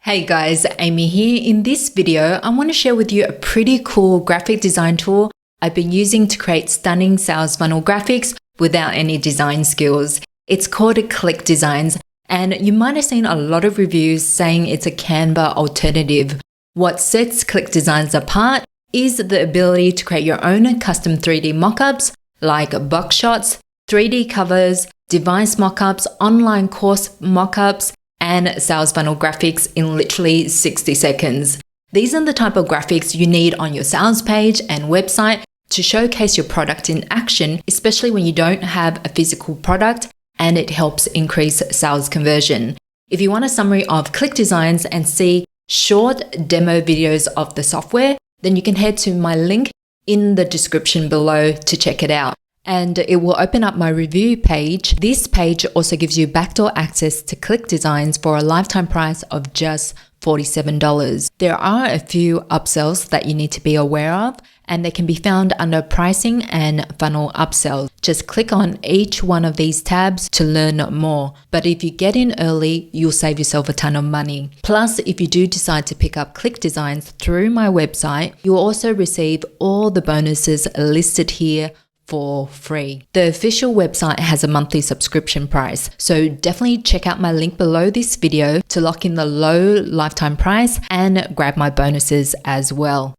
Hey guys, Amy here. In this video, I want to share with you a pretty cool graphic design tool I've been using to create stunning sales funnel graphics without any design skills. It's called Clickdesigns, and you might have seen a lot of reviews saying it's a Canva alternative. What sets Clickdesigns apart is the ability to create your own custom 3D mockups like Boxshots, 3D covers, device mockups, online course mockups, and sales funnel graphics in literally 60 seconds. These are the type of graphics you need on your sales page and website to showcase your product in action, especially when you don't have a physical product, and it helps increase sales conversion. If you want a summary of Clickdesigns and see short demo videos of the software, then you can head to my link in the description below to check it out. And it will open up my review page. This page also gives you backdoor access to Clickdesigns for a lifetime price of just $47. There are a few upsells that you need to be aware of, and they can be found under pricing and funnel upsells. Just click on each one of these tabs to learn more. But if you get in early, you'll save yourself a ton of money. Plus, if you do decide to pick up Clickdesigns through my website, you'll also receive all the bonuses listed here for free. The official website has a monthly subscription price, so definitely check out my link below this video to lock in the low lifetime price and grab my bonuses as well.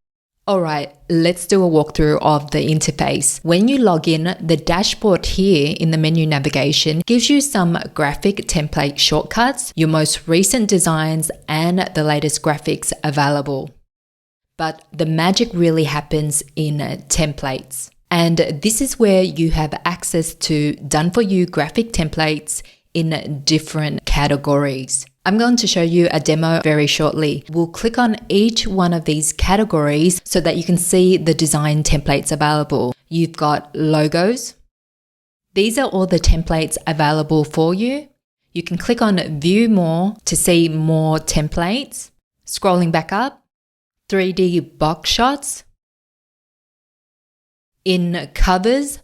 Alright, let's do a walkthrough of the interface. When you log in, the dashboard here in the menu navigation gives you some graphic template shortcuts, your most recent designs, and the latest graphics available. But the magic really happens in templates. And this is where you have access to done-for-you graphic templates in different categories. I'm going to show you a demo very shortly. We'll click on each one of these categories so that you can see the design templates available. You've got logos. These are all the templates available for you. You can click on View More to see more templates. Scrolling back up, 3D box shots. In covers,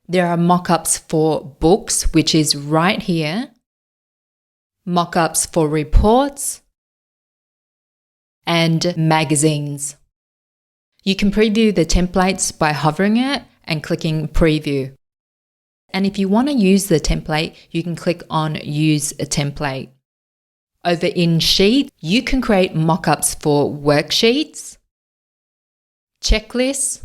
there are mockups for books, which is right here, mockups for reports, and magazines. You can preview the templates by hovering it and clicking Preview. And if you want to use the template, you can click on Use a Template. Over in Sheet, you can create mockups for worksheets, checklists,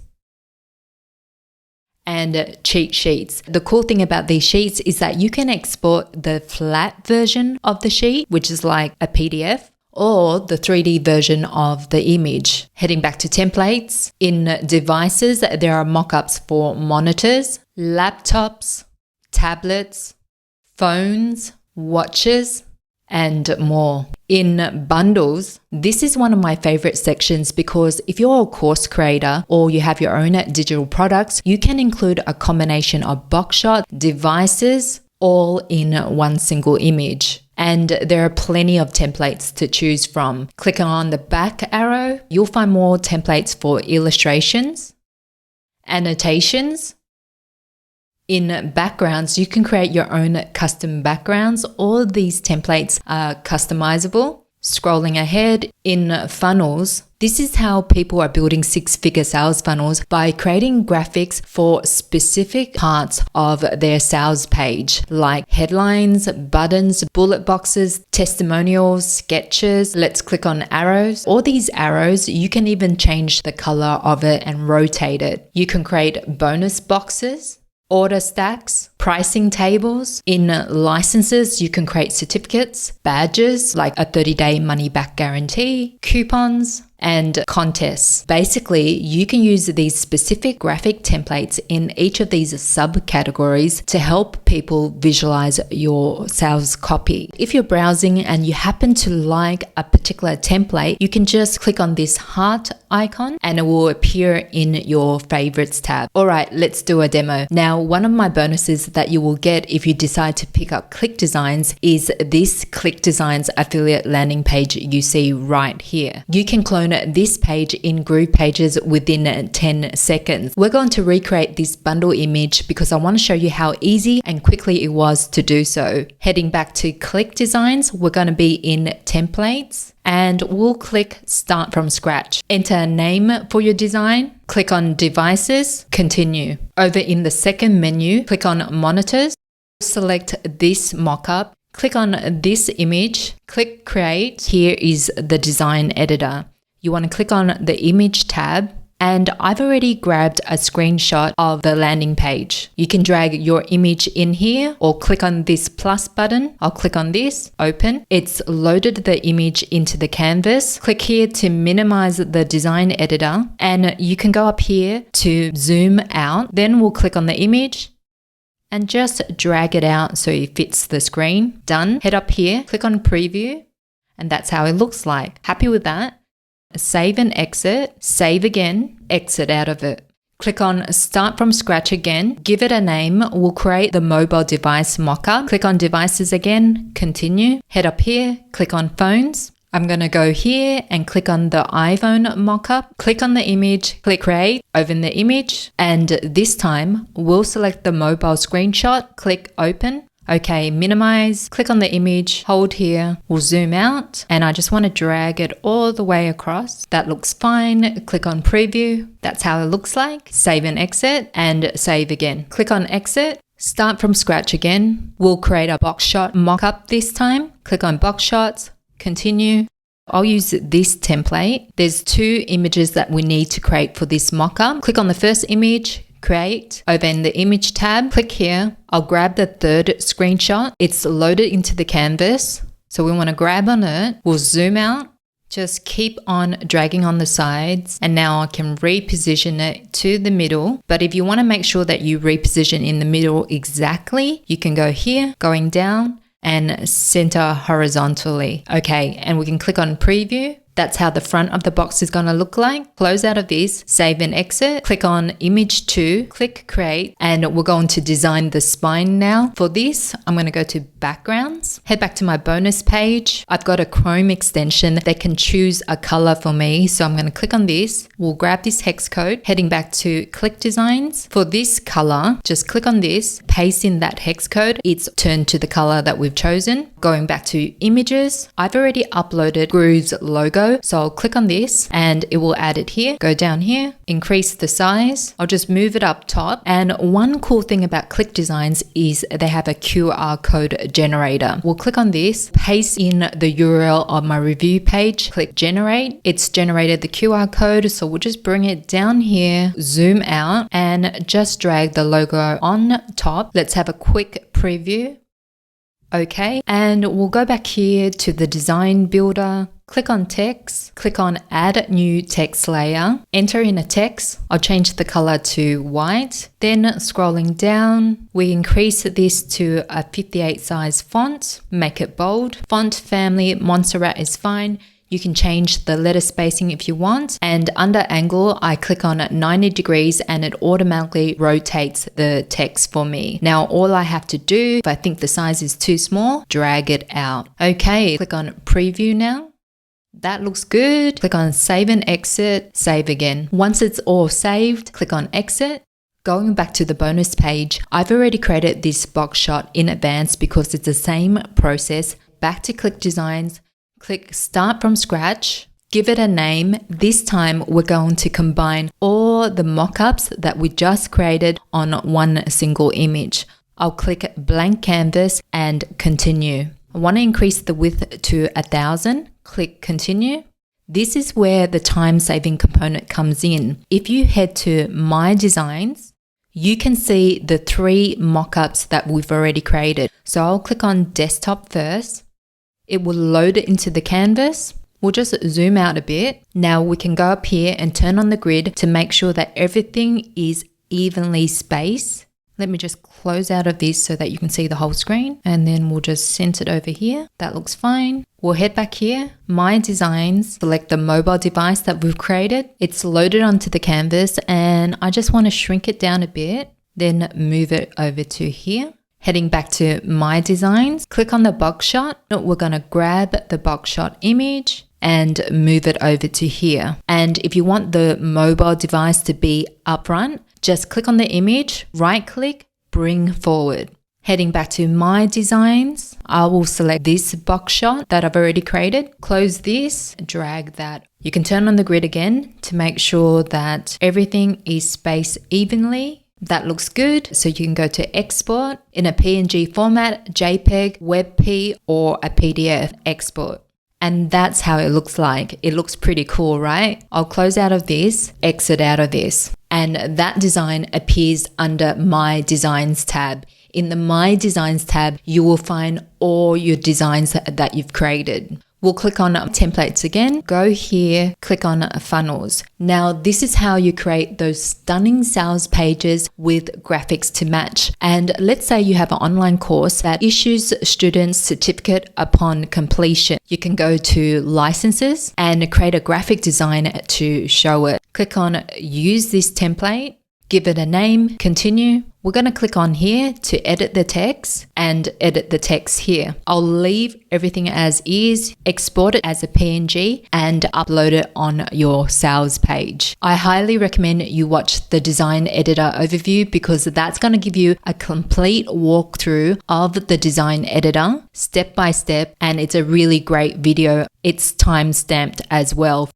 and cheat sheets. The cool thing about these sheets is that you can export the flat version of the sheet, which is like a PDF, or the 3D version of the image. Heading back to templates, in devices, there are mockups for monitors, laptops, tablets, phones, watches, and more. In bundles, this is one of my favorite sections because if you're a course creator or you have your own digital products, you can include a combination of Boxshot devices all in one single image. And there are plenty of templates to choose from. Clicking on the back arrow, you'll find more templates for illustrations, annotations. In backgrounds, you can create your own custom backgrounds. All of these templates are customizable. Scrolling ahead, in funnels, this is how people are building six-figure sales funnels by creating graphics for specific parts of their sales page, like headlines, buttons, bullet boxes, testimonials, sketches. Let's click on arrows. All these arrows, you can even change the color of it and rotate it. You can create bonus boxes, order stacks, pricing tables. In licenses, you can create certificates, badges like a 30-day money-back guarantee, coupons, and contests. Basically, you can use these specific graphic templates in each of these subcategories to help people visualize your sales copy. If you're browsing and you happen to like a particular template, you can just click on this heart icon and it will appear in your favorites tab. All right, let's do a demo. Now, one of my bonuses that you will get if you decide to pick up Clickdesigns is this Clickdesigns affiliate landing page you see right here. You can clone this page in group pages within 10 seconds. We're going to recreate this bundle image because I want to show you how easy and quickly it was to do so. Heading back to Clickdesigns, we're going to be in templates and we'll click Start from Scratch. Enter a name for your design. Click on Devices, Continue. Over in the second menu, click on Monitors. Select this mockup. Click on this image. Click Create. Here is the design editor. You want to click on the Image tab. And I've already grabbed a screenshot of the landing page. You can drag your image in here or click on this plus button. I'll click on this, open. It's loaded the image into the canvas. Click here to minimize the design editor, and you can go up here to zoom out. Then we'll click on the image and just drag it out so it fits the screen. Done. Head up here, click on preview, and that's how it looks like. Happy with that? Save and exit, save again, exit out of it. Click on Start from Scratch again, give it a name. We'll create the mobile device mockup. Click on Devices again, continue. Head up here, click on Phones. I'm going to go here and click on the iPhone mockup. Click on the image, click Create, open the image, and this time we'll select the mobile screenshot, click Open. Okay, minimize, click on the image, hold here, we'll zoom out, and I just want to drag it all the way across. That looks fine. Click on preview. That's how it looks like. Save and exit, and save again. Click on exit, start from scratch again. We'll create a box shot mockup this time. Click on box shots, continue. I'll use this template. There's 2 images that we need to create for this mockup. Click on the first image, create. Over in the image tab, click here. I'll grab the third screenshot. It's loaded into the canvas. So we want to grab on it. We'll zoom out. Just keep on dragging on the sides. And now I can reposition it to the middle. But if you want to make sure that you reposition in the middle exactly, you can go here, going down and center horizontally. Okay, and we can click on preview. That's how the front of the box is going to look like. Close out of this, save and exit. Click on image 2, click create, and we're going to design the spine now. For this, I'm going to go to backgrounds, head back to my bonus page. I've got a Chrome extension that can choose a color for me. So I'm going to click on this. We'll grab this hex code, heading back to Clickdesigns. For this color, just click on this, paste in that hex code. It's turned to the color that we've chosen. Going back to images, I've already uploaded Groove's logo. So I'll click on this and it will add it here. Go down here, increase the size. I'll just move it up top. And one cool thing about Clickdesigns is they have a QR code generator. We'll click on this, paste in the URL of my review page, click generate. It's generated the QR code. So we'll just bring it down here, zoom out and just drag the logo on top. Let's have a quick preview. Okay, and we'll go back here to the design builder, click on text, click on add new text layer, enter in a text. I'll change the color to white. Then scrolling down, we increase this to a 58 size font, make it bold. Font family, Montserrat is fine. You can change the letter spacing if you want. And under angle, I click on 90 degrees and it automatically rotates the text for me. Now, all I have to do, if I think the size is too small, drag it out. Okay, click on preview now. That looks good. Click on save and exit, save again. Once it's all saved, click on exit. Going back to the bonus page, I've already created this box shot in advance because it's the same process. Back to Clickdesigns. Click Start from Scratch, give it a name. This time we're going to combine all the mockups that we just created on one single image. I'll click Blank Canvas and Continue. I want to increase the width to 1000. Click Continue. This is where the time-saving component comes in. If you head to My Designs, you can see the 3 mockups that we've already created. So I'll click on Desktop first. It will load it into the canvas. We'll just zoom out a bit. Now we can go up here and turn on the grid to make sure that everything is evenly spaced. Let me just close out of this so that you can see the whole screen. And then we'll just center it over here. That looks fine. We'll head back here, My Designs, select the mobile device that we've created. It's loaded onto the canvas and I just want to shrink it down a bit, then move it over to here. Heading back to My Designs, click on the box shot. We're going to grab the box shot image and move it over to here. And if you want the mobile device to be up front, just click on the image, right click, bring forward. Heading back to my designs, I will select this box shot that I've already created. Close this, drag that. You can turn on the grid again to make sure that everything is spaced evenly. That looks good. So you can go to export in a PNG format, JPEG, WebP, or a PDF export. And that's how it looks like. It looks pretty cool, right? I'll close out of this, exit out of this. And that design appears under My Designs tab. In the My Designs tab, you will find all your designs that you've created. We'll click on templates again, go here, click on funnels. Now, this is how you create those stunning sales pages with graphics to match. And let's say you have an online course that issues students certificate upon completion. You can go to licenses and create a graphic design to show it. Click on use this template, give it a name, continue. We're going to click on here to edit the text and edit the text here. I'll leave everything as is, export it as a PNG and upload it on your sales page. I highly recommend you watch the design editor overview because that's going to give you a complete walkthrough of the design editor step by step, and it's a really great video. It's time stamped as well.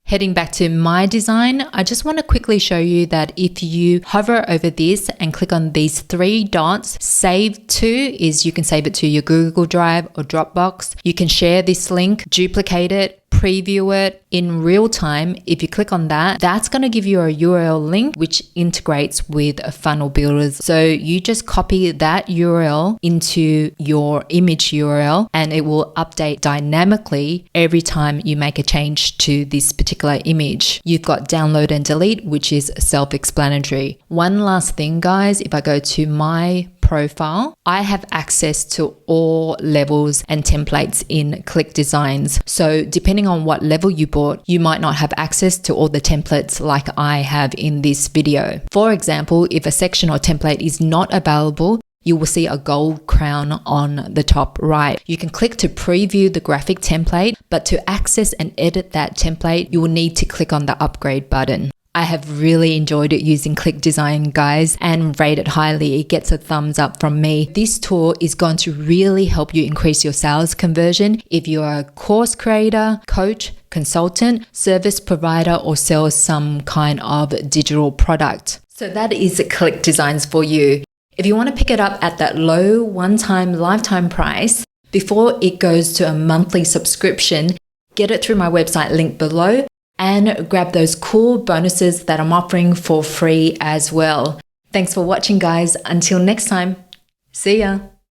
Heading back to my design, I just want to quickly show you that if you hover over this and click on these three dots, save to is you can save it to your Google Drive or Dropbox. You can share this link, duplicate it, preview it in real time. If you click on that, that's going to give you a URL link which integrates with funnel builders. So you just copy that URL into your image URL and it will update dynamically every time you make a change to this particular image. You've got download and delete, which is self-explanatory. One last thing, guys, if I go to my profile, I have access to all levels and templates in Clickdesigns. So depending on what level you bought, you might not have access to all the templates like I have in this video. For example, if a section or template is not available, you will see a gold crown on the top right. You can click to preview the graphic template, but to access and edit that template, you will need to click on the upgrade button. I have really enjoyed using Clickdesign, guys, and rate it highly. It gets a thumbs up from me. This tool is going to really help you increase your sales conversion if you're a course creator, coach, consultant, service provider, or sell some kind of digital product. So that is Clickdesigns for you. If you want to pick it up at that low one-time lifetime price before it goes to a monthly subscription, get it through my website link below and grab those cool bonuses that I'm offering for free as well. Thanks for watching, guys. Until next time, see ya.